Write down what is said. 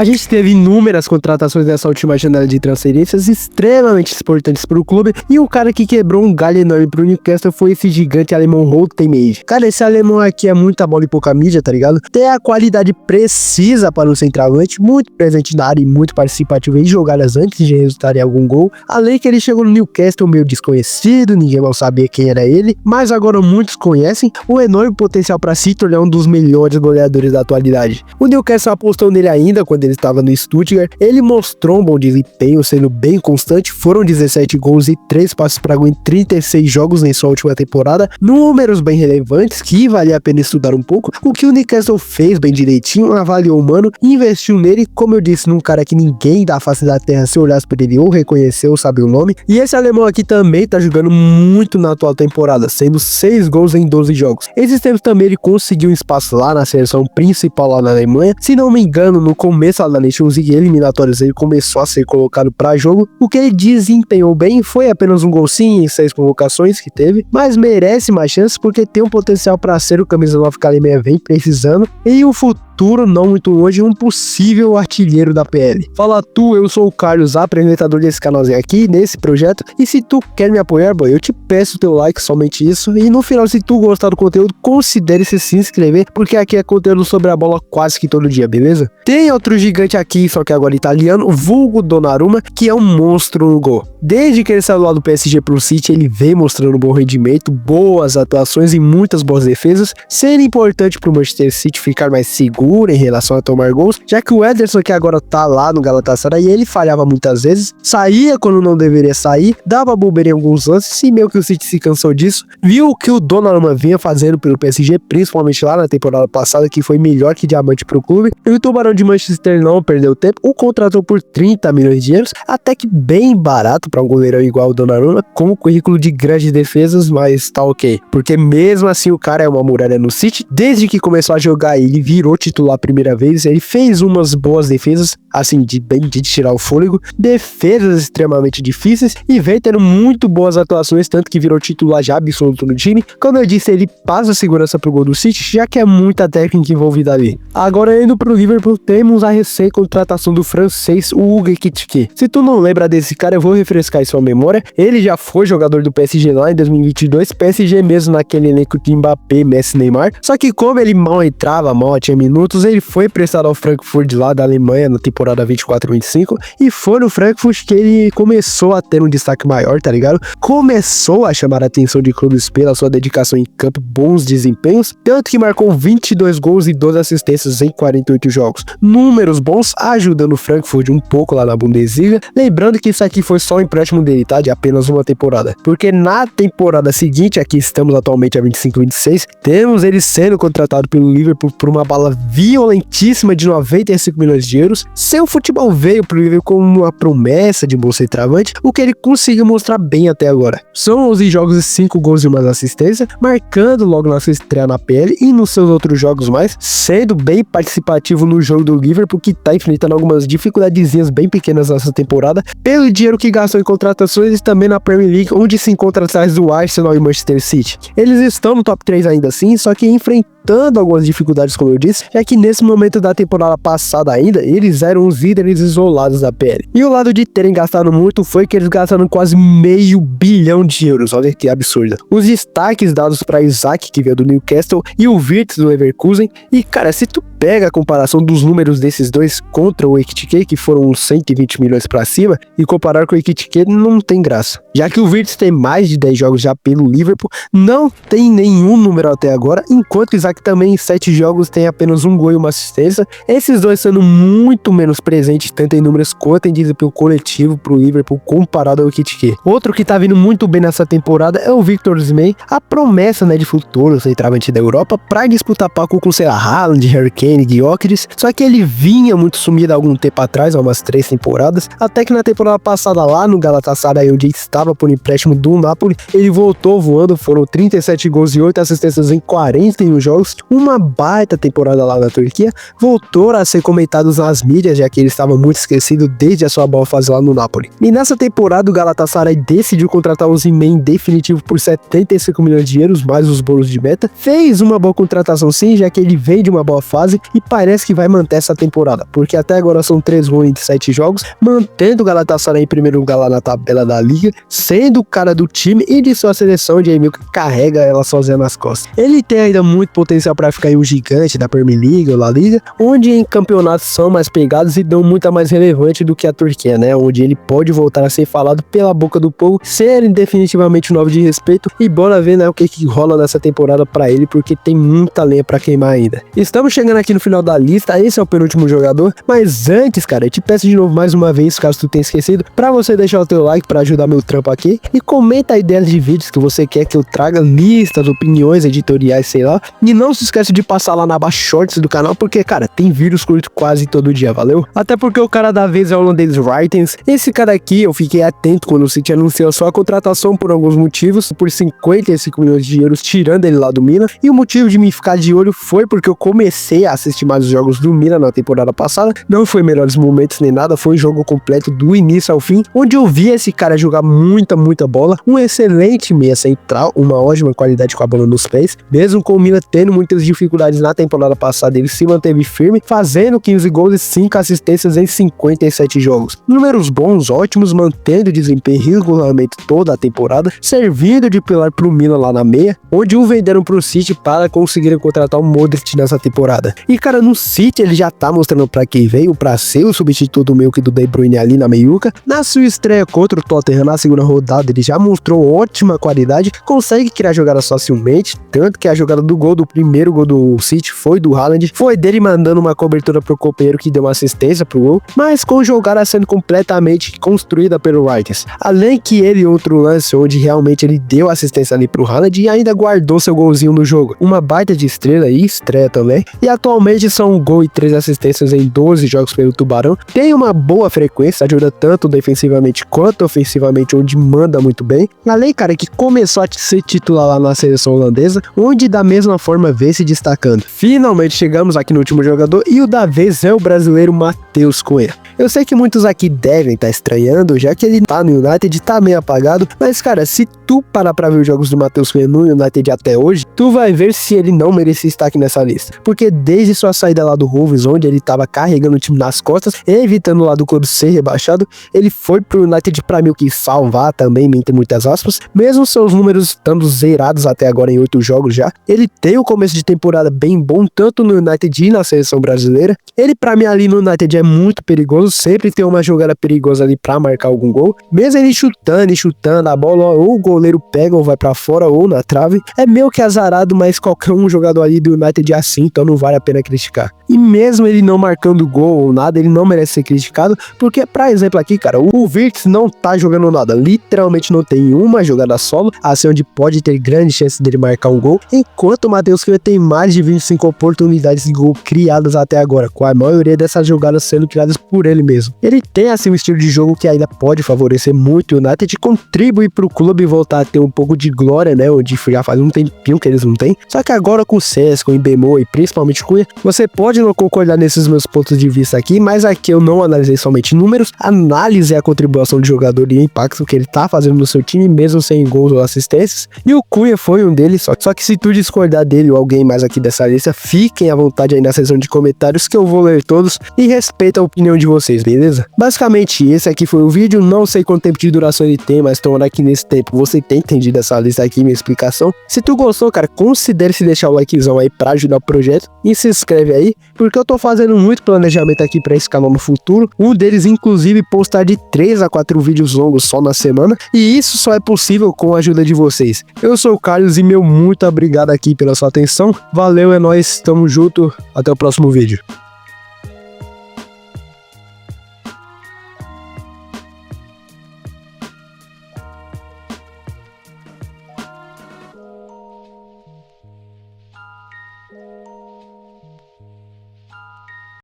A gente teve inúmeras contratações nessa última janela de transferências extremamente importantes para o clube, e o cara que quebrou um galho enorme pro Newcastle foi esse gigante alemão Rottenmeier. Cara, esse alemão aqui é muita bola e pouca mídia, tá ligado? Tem a qualidade precisa para um centroavante, muito presente na área e muito participativo em jogadas antes de resultar em algum gol. Além que ele chegou no Newcastle meio desconhecido, ninguém mal sabia quem era ele, mas agora muitos conhecem o enorme potencial para se tornar um dos melhores goleadores da atualidade. O Newcastle apostou nele ainda quando ele estava no Stuttgart, ele mostrou um bom desempenho, sendo bem constante, foram 17 gols e 3 passes para gol em 36 jogos em sua última temporada, números bem relevantes que valia a pena estudar um pouco. O que o Newcastle fez bem direitinho, avaliou o mano, investiu nele, como eu disse, num cara que ninguém da face da terra se olhasse por ele ou reconheceu ou sabe o nome, e esse alemão aqui também tá jogando muito na atual temporada, sendo 6 gols em 12 jogos. Esses tempos também ele conseguiu um espaço lá na seleção principal lá na Alemanha, se não me engano no começo lá da Nations League eliminatórias ele começou a ser colocado para jogo. O que ele desempenhou bem foi apenas um gol sim em 6 convocações que teve, mas merece mais chances porque tem um potencial para ser o camisa 9 que a Alemanha vem precisando e o futuro não muito longe, um possível artilheiro da PL. Fala tu, eu sou o Carlos, apresentador desse canalzinho aqui, nesse projeto, e se tu quer me apoiar, boy, eu te peço o teu like, somente isso, e no final, se tu gostar do conteúdo, considere se inscrever, porque aqui é conteúdo sobre a bola quase que todo dia, beleza? Tem outro gigante aqui, só que agora italiano, vulgo Donnarumma, que é um monstro no gol. Desde que ele saiu lá do PSG pro City, ele vem mostrando bom rendimento, boas atuações e muitas boas defesas, sendo importante pro Manchester City ficar mais seguro em relação a tomar gols, já que o Ederson, que agora tá lá no Galatasaray, ele falhava muitas vezes, saía quando não deveria sair, dava bobeira em alguns lances, e meio que o City se cansou disso, viu o que o Donnarumma vinha fazendo pelo PSG, principalmente lá na temporada passada, que foi melhor que diamante pro clube, e o Tubarão de Manchester não perdeu tempo, o contratou por 30 milhões de euros, até que bem barato para um goleirão igual o Donnarumma, com um currículo de grandes defesas, mas tá ok, porque mesmo assim o cara é uma muralha no City, desde que começou a jogar ele virou titular a primeira vez, ele fez umas boas defesas, assim, de tirar o fôlego, defesas extremamente difíceis, e vem tendo muito boas atuações, tanto que virou titular já absoluto no time. Como eu disse, ele passa segurança pro gol do City, já que é muita técnica envolvida ali. Agora indo pro Liverpool, temos a recém-contratação do francês, o Hugo Ekitike. Se tu não lembra desse cara, eu vou refrescar em sua memória, ele já foi jogador do PSG lá em 2022, PSG mesmo naquele elenco de Mbappé, Messi, Neymar, só que como ele mal entrava, mal tinha minutos, ele foi emprestado ao Frankfurt lá da Alemanha na temporada 24-25 e foi no Frankfurt que ele começou a ter um destaque maior, tá ligado? Começou a chamar a atenção de clubes pela sua dedicação em campo, bons desempenhos, tanto que marcou 22 gols e 12 assistências em 48 jogos. Números bons, ajudando o Frankfurt um pouco lá na Bundesliga, lembrando que isso aqui foi só o empréstimo dele, tá? De apenas uma temporada, porque na temporada seguinte, aqui estamos atualmente a 25-26, temos ele sendo contratado pelo Liverpool por uma bala violentíssima de 95 milhões de euros. Seu futebol veio pro Liverpool como uma promessa de bom centroavante, o que ele conseguiu mostrar bem até agora. São 11 jogos e 5 gols e uma assistência, marcando logo na sua estreia na PL e nos seus outros jogos mais, sendo bem participativo no jogo do Liverpool, que tá enfrentando algumas dificuldadezinhas bem pequenas nessa temporada, pelo dinheiro que gastou em contratações e também na Premier League, onde se encontra atrás do Arsenal e Manchester City. Eles estão no top 3 ainda assim, só que enfrentando algumas dificuldades, como eu disse, já que nesse momento da temporada passada ainda, eles eram os líderes isolados da PL. E o lado de terem gastado muito foi que eles gastaram quase meio bilhão de euros, olha que absurdo. Os destaques dados para Isaac, que veio do Newcastle, e o Wirtz do Leverkusen, e cara, se tu pega a comparação dos números desses dois contra o Ekitike, que foram uns 120 milhões para cima, e comparar com o Ekitike não tem graça. Já que o Wirtz tem mais de 10 jogos já pelo Liverpool, não tem nenhum número até agora, enquanto o Isaac também em 7 jogos tem apenas um gol e uma assistência, esses dois sendo muito menos presentes tanto em números quanto em desempenho coletivo pro Liverpool comparado ao Ekitike. Outro que tá vindo muito bem nessa temporada é o Victor Osimhen, a promessa, né, de futuro centroavante da Europa para disputar palco com, sei lá, Haaland, Harry Kane, Gyökeres, só que ele vinha muito sumido há algum tempo atrás, há umas 3 temporadas, até que na temporada passada lá no Galatasaray, onde estava por empréstimo do Napoli, ele voltou voando, foram 37 gols e 8 assistências em 41 jogos, jogos, uma baita temporada lá na Turquia, voltou a ser comentado nas mídias, já que ele estava muito esquecido desde a sua boa fase lá no Napoli. E nessa temporada o Galatasaray decidiu contratar o Osimhen em definitivo por 75 milhões de euros, mais os bônus de meta. Fez uma boa contratação sim, já que ele vem de uma boa fase e parece que vai manter essa temporada, porque até agora são 3 gols em 7 jogos, mantendo o Galatasaray em primeiro lugar lá na tabela da liga, sendo o cara do time e de sua seleção, onde Emil carrega ela sozinha nas costas. Ele tem ainda muito potencial para ficar em um gigante da Premier League ou La Liga, onde em campeonatos são mais pegados e dão muito mais relevante do que a Turquia, né? Onde ele pode voltar a ser falado pela boca do povo, ser definitivamente um nome de respeito, e bora ver, né, o que rola nessa temporada para ele, porque tem muita lenha para queimar ainda. Estamos chegando aqui no final da lista, esse é o penúltimo jogador, mas antes, cara, eu te peço de novo mais uma vez, caso tu tenha esquecido, para você deixar o teu like para ajudar meu trampo aqui, e comenta ideias de vídeos que você quer que eu traga, listas, opiniões, editoriais, sei lá, e não se esquece de passar lá na aba shorts do canal, porque, cara, tem vídeos curtos quase todo dia, valeu? Até porque o cara da vez é o holandês Writings. Esse cara aqui, eu fiquei atento quando o City anunciou sua contratação por alguns motivos, por 55 milhões de euros, tirando ele lá do Milan, e o motivo de me ficar de olho foi porque eu comecei a assistir mais os jogos do Milan na temporada passada, não foi melhores momentos nem nada, foi jogo completo do início ao fim, onde eu vi esse cara jogar muita bola, um excelente meia central, uma ótima qualidade com a bola nos pés, mesmo com o Milan tendo muitas dificuldades na temporada passada, ele se manteve firme, fazendo 15 gols e 5 assistências em 57 jogos. Números bons, ótimos, mantendo desempenho regularmente toda a temporada, servindo de pilar pro Milan lá na meia, onde o venderam pro City para conseguirem contratar o Modric nessa temporada. E cara, no City ele já tá mostrando pra quem veio, pra ser o substituto do meio que do De Bruyne ali na meiuca. Na sua estreia contra o Tottenham na segunda rodada, ele já mostrou ótima qualidade, consegue criar jogadas facilmente, tanto que a jogada do gol, do primeiro gol do City, foi do Haaland, foi dele mandando uma cobertura pro companheiro que deu uma assistência pro gol, mas com jogada sendo completamente construída pelo Wrights. Além que ele outro lance onde realmente ele deu assistência ali pro Haaland e ainda guardou seu golzinho no jogo. Uma baita de estrela e estreia também. E atualmente são 1 gol e 3 assistências em 12 jogos pelo Tubarão. Tem uma boa frequência, ajuda tanto defensivamente quanto ofensivamente, onde manda muito bem. Além, cara, que começou a ser titular lá na seleção holandesa, onde da mesma forma vem se destacando. Finalmente chegamos aqui no último jogador e o da vez é o brasileiro Matheus Cunha. Eu sei que muitos aqui devem estar estranhando, já que ele tá no United, tá meio apagado, mas cara, se tu parar pra ver os jogos do Matheus Cunha no United até hoje, tu vai ver se ele não merecia estar aqui nessa lista. Porque desde sua saída lá do Wolves, onde ele tava carregando o time nas costas, evitando lá do clube ser rebaixado, ele foi pro United pra meio que salvar também, entre muitas aspas, mesmo seus números estando zerados até agora em 8 jogos já. Ele tem um começo de temporada bem bom, tanto no United e na seleção brasileira. Ele pra mim ali no United é muito perigoso, sempre tem uma jogada perigosa ali pra marcar algum gol, mesmo ele chutando e chutando a bola, ou o goleiro pega ou vai pra fora ou na trave, é meio que azarado, mas qualquer um jogador ali do United é assim, então não vale a pena criticar. E mesmo ele não marcando gol ou nada, ele não merece ser criticado, porque, pra exemplo aqui, cara, o Wirtz não tá jogando nada, literalmente não tem uma jogada solo, assim onde pode ter grande chance dele marcar um gol, enquanto o Matheus Cunha tem mais de 25 oportunidades de gol criadas até agora, com a maioria dessas jogadas sendo criadas por ele mesmo. Ele tem assim um estilo de jogo que ainda pode favorecer muito o United, contribuir pro clube voltar a ter um pouco de glória, né, onde já faz um tempinho que eles não têm, só que agora com o Cesc, com o Embemo e principalmente Cunha, você pode não concordar nesses meus pontos de vista aqui, mas aqui eu não analisei somente números, análise a contribuição do jogador e o impacto que ele tá fazendo no seu time, mesmo sem gols ou assistências, e o Cunha foi um deles, só que se tu discordar dele ou alguém mais aqui dessa lista, fiquem à vontade aí na seção de comentários que eu vou ler todos e respeito a opinião de vocês, beleza? Basicamente esse aqui foi o vídeo, não sei quanto tempo de duração ele tem, mas tomara que nesse tempo você tenha entendido essa lista aqui, minha explicação. Se tu gostou, cara, considere se deixar o likezão aí pra ajudar o projeto e se inscreve aí, porque eu tô fazendo muito planejamento aqui pra esse canal no futuro, um deles inclusive postar de 3 a 4 vídeos longos só na semana, e isso só é possível com a ajuda de vocês. Eu sou o Carlos e meu muito obrigado aqui pela sua atenção, valeu, é nóis, tamo junto, até o próximo vídeo.